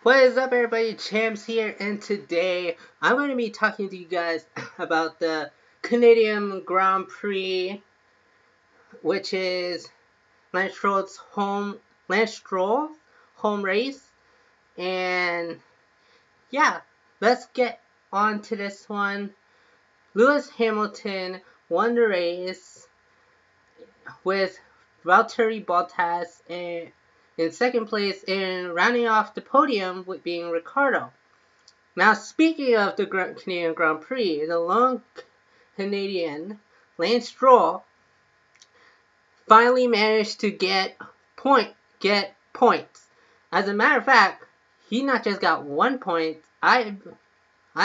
What is up, everybody? Champs here, and today I'm going to be talking to you guys about the Canadian Grand Prix, which is Lance Stroll's home race. And yeah, let's get on to this one. Lewis Hamilton won the race with Valtteri Bottas in second place, and rounding off the podium with being Ricciardo. Now, speaking of the Canadian Grand Prix, the lone Canadian Lance Stroll finally managed to get points. As a matter of fact, he not just got 1 point. I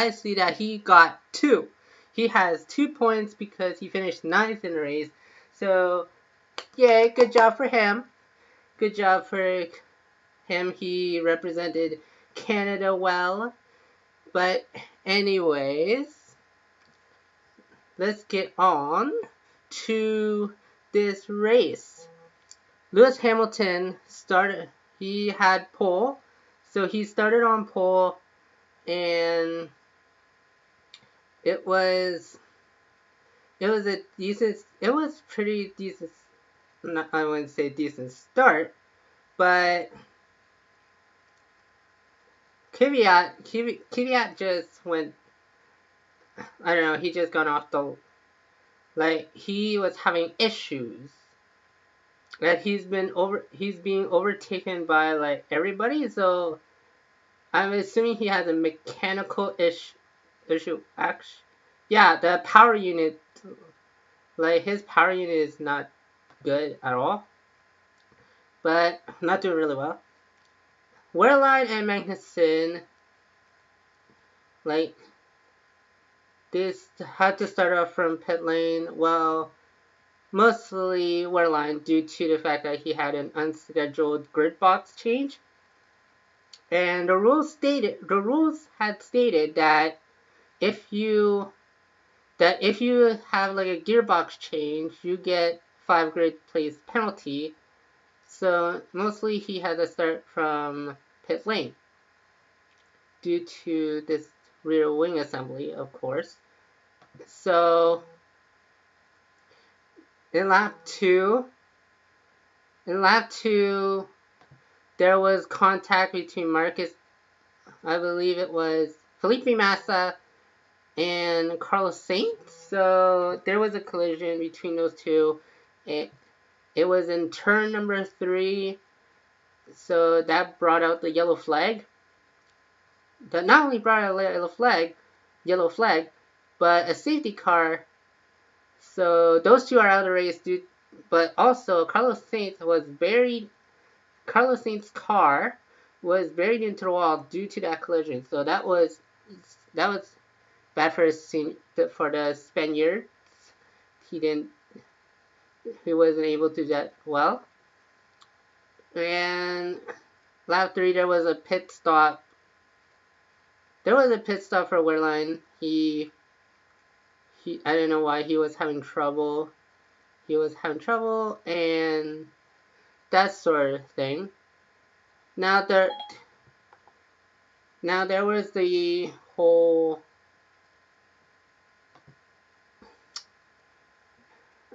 see that he got 2. He has 2 points because he finished 9th in the race. So, yeah, good job for him. Good job for him. He represented Canada well. But anyways, let's get on to this race. Lewis Hamilton he had pole, so he started on pole, and it was pretty decent. I wouldn't say decent start, but Kvyat just went. I don't know. He just got off the. He was having issues. He's being overtaken by everybody. So I'm assuming he has a mechanical issue. Actually, yeah, the power unit. His power unit is not good at all. But not doing really well. Wehrlein and Magnussen, this had to start off from pit lane. Well, mostly Wehrlein due to the fact that he had an unscheduled grid box change. And the rules had stated that if you have a gearbox change, you get 5 grid place penalty. So mostly he had to start from pit lane due to this rear wing assembly, of course. So in lap 2, there was contact between I believe it was Felipe Massa and Carlos Sainz. So there was a collision between those two. It was in turn number 3, so that brought out the yellow flag. That not only brought out a yellow flag, but a safety car. So those two are out of the race, but also Carlos Sainz's car was buried into the wall due to that collision. So that was bad for the Spaniards. He wasn't able to do that well. And lap 3, there was a pit stop. There was a pit stop for Wehrlein. I don't know why he was having trouble. And that sort of thing. Now there was the whole.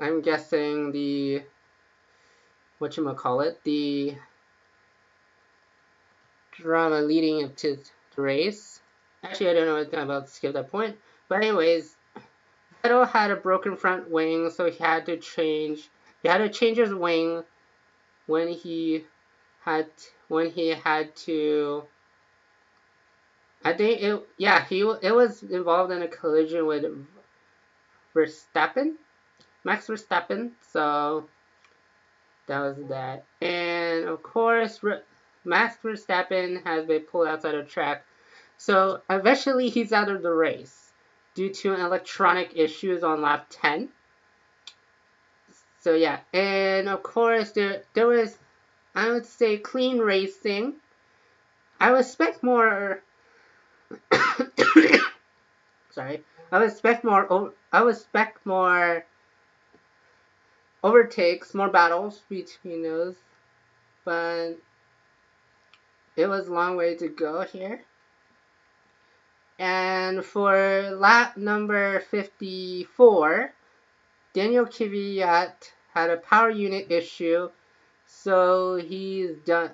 I'm guessing the drama leading up to the race. Actually, I don't know what I'm about to skip that point. But anyways, Vettel had a broken front wing, so he had to change his wing when he had to. I think it was involved in a collision with Max Verstappen. So that was that. And of course, Max Verstappen has been pulled outside of track. So eventually he's out of the race due to electronic issues on lap 10. So yeah, and of course there was, I would say, clean racing. I would expect more. Sorry, I would expect more overtakes, more battles between those, but it was a long way to go here. And for lap number 54, Daniel Kvyat had a power unit issue, so he's done.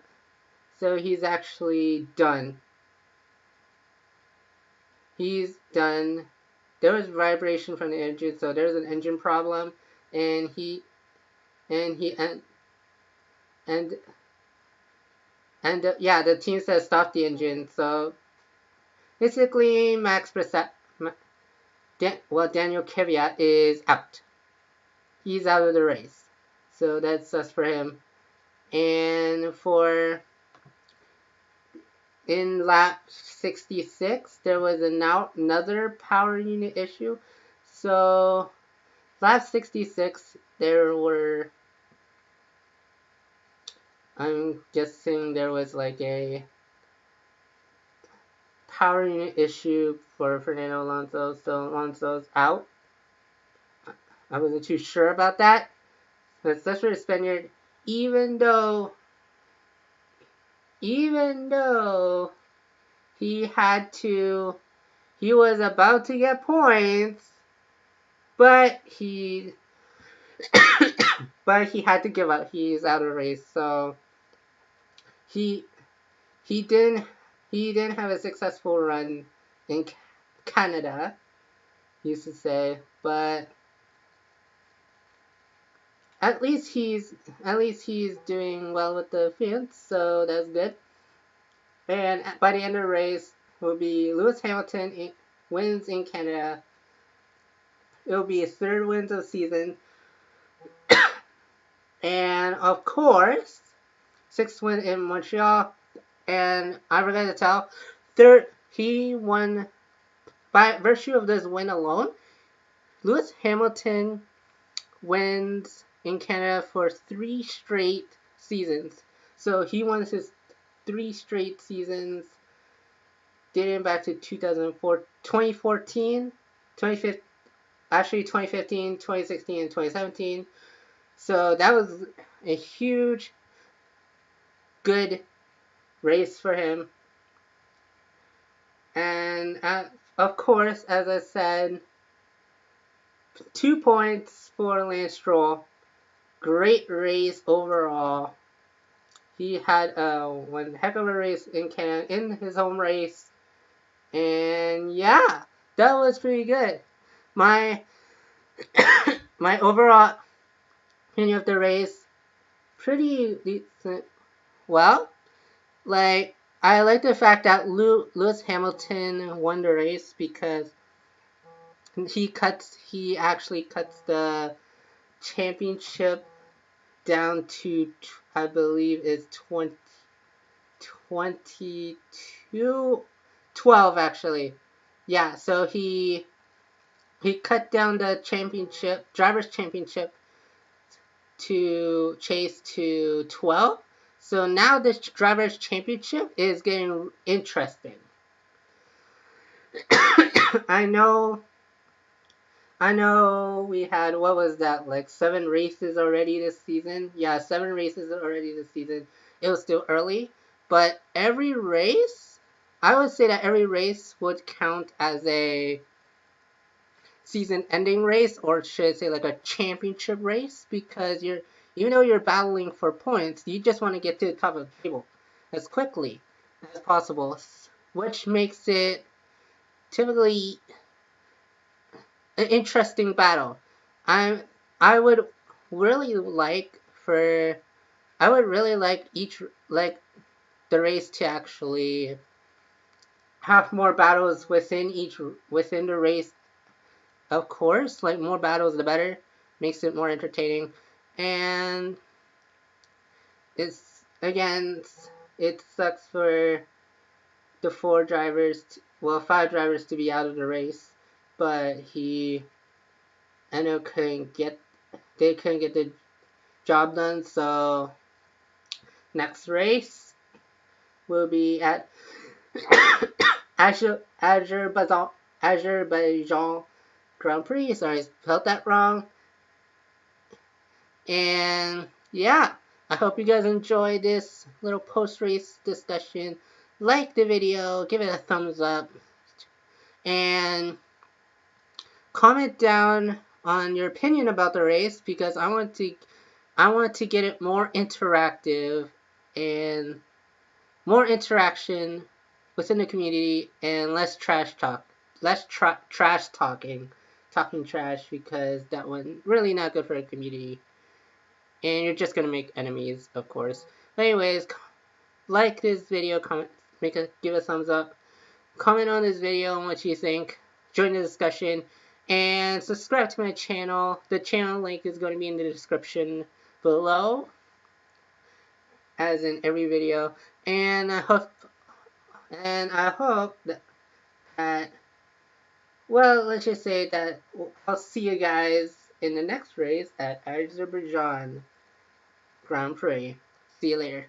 So he's actually done. He's done. There was vibration from the engine, so there's an engine problem, and yeah, the team says stop the engine. So basically, Daniel Kvyat is out. He's out of the race. So that's us for him. And in lap 66, there was another power unit issue. So lap 66, there were, I'm guessing there was like a power unit issue for Fernando Alonso, so Alonso's out. I wasn't too sure about that. But that's for the Spaniard, even though he was about to get points, but he had to give up. He's out of the race, so he didn't have a successful run in Canada, used to say, but at least he's doing well with the fans, so that's good. And by the end of the race will be Lewis Hamilton wins in Canada. It will be his third win of the season. And of course, sixth win in Montreal. And I forgot to tell, he won by virtue of this win alone. Lewis Hamilton wins in Canada for 3 straight seasons. So he won his 3 straight seasons dating back to 2014, 2015, 2016, and 2017. So that was a huge, good race for him. And of course, as I said, 2 points for Lance Stroll. Great race overall. He had one heck of a race in his home race. And yeah, that was pretty good. My overall opinion of the race, pretty decent. Well, like, I like the fact that Lewis Hamilton won the race because he actually cuts the championship down to, I believe, is 12 actually. Yeah, so he cut down the drivers' championship to Chase to 12. So now this drivers' championship is getting interesting. I know we had, what was that, like 7 races already this season? Yeah, 7 races already this season. It was still early, but every race, I would say that every race would count as a season-ending race, or should I say like a championship race, because even though you're battling for points, you just want to get to the top of the table as quickly as possible, which makes it typically an interesting battle. I would really like the race to actually have more battles within the race. Of course, like, more battles the better, makes it more entertaining. And it sucks for the 5 drivers to be out of the race, but they couldn't get the job done. So next race will be at Azerbaijan Grand Prix. Sorry, I spelled that wrong. And yeah, I hope you guys enjoyed this little post-race discussion. Like the video, give it a thumbs up, and comment down on your opinion about the race, because I want to get it more interactive and more interaction within the community, and less trash talk, less trash talking trash, because that one really not good for a community, and you're just gonna make enemies, of course. But anyways, like this video, comment, give a thumbs up, comment on this video on what you think, join the discussion, and subscribe to my channel. The channel link is going to be in the description below, as in every video. And I hope that, well, let's just say that I'll see you guys in the next race at Azerbaijan Grand Prix. See you later.